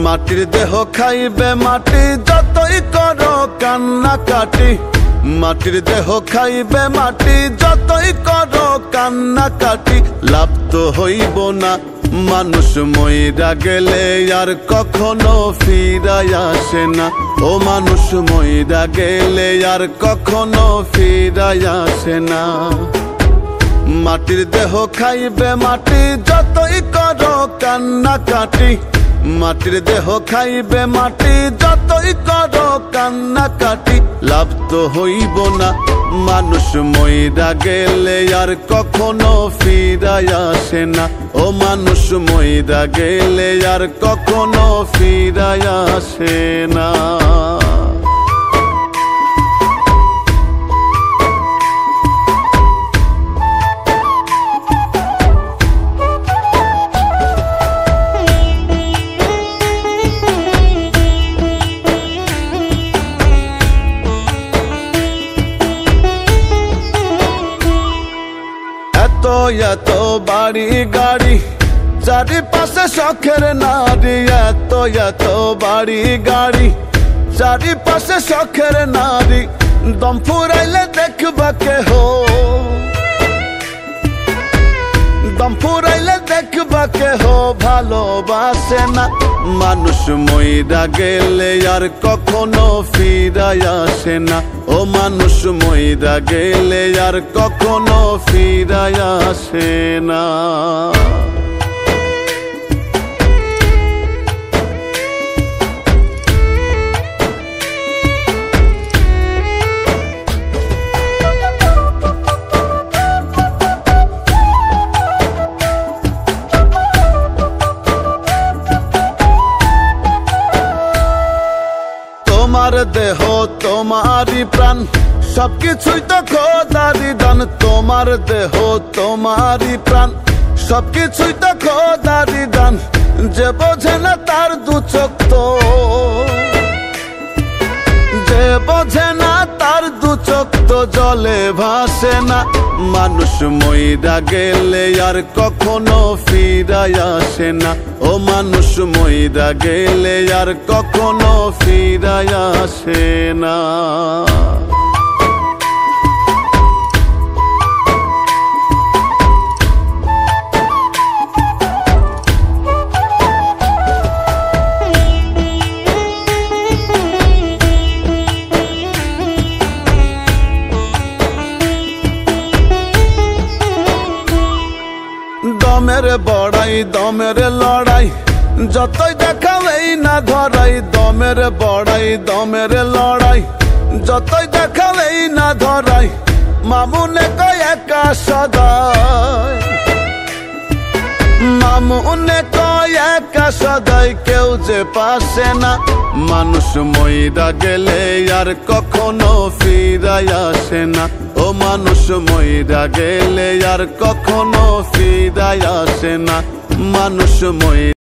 মাটির দেহ খাইবে মাটি যতই করো কান্নাকাটি। মাটির দেহ খাইবে মাটি যতই করো কান্নাকাটি। লাভ তো হইব না মানুষ মইরা গেলে আর কখনো ফিরায় আসে না। ও মানুষ মইরা গেলে আর কখনো ফিরায় আসে না। মাটির দেহ খাইবে মাটি যতই করো কান্নাকাটি। মাটির দেহ খাইবে মাটি যতই করো কান্নাকাটি। লাভ তো হইব না মানুষ মইরা গেলে আর কখনো ফিরায় আসে না। ও মানুষ মইরা গেলে আর কখনো ফিরায় আসে না। এত বাড়ি গাড়ি চারিপাশে শখের নারী। এত বাড়ি গাড়ি চারিপাশে শখের নারী। দম ফুরাইলে দেখবা কেহ, দম ফুরাইলে দেখবা কেহ ভালোবাসে না। মানুষ মইরা গেলে আর কখনো ফিরায় আসে না। ও মানুষ মইরা গেলে আর কখনো ফিরায় আসে না। তোমার দেহ তোমারই প্রাণ সবকিছুই তো খোদারই দান। তোমার দেহ তোমারই প্রাণ সবকিছুই তো খোদারই দান। যে বোঝে না তার দু চোখ তো, যে বোঝে না তার দু চোখ তো জলে ভাসে না। মানুষ মইরা গেলে আর কখনো ফিরায় আসে না। ও মানুষ মইরা গেলে আর কখনো ফিরায় আসে না। দমের বড়াই দমের লড়াই যতই দেখাবেই না ধরাই। দমের বড়াই দমের লড়াই যতই দেখাবেই না ধরাই। মামুনে কয় একা সদাই, মামুনে কয় একা সদাই কেউ যে পাশে না। মানুষ মইরা গেলে আর কখনো ফিরায় আসে না। ও মানুষ মইরা গেলে আর কখনো ফিরায় আসে না। মানুষ মইরা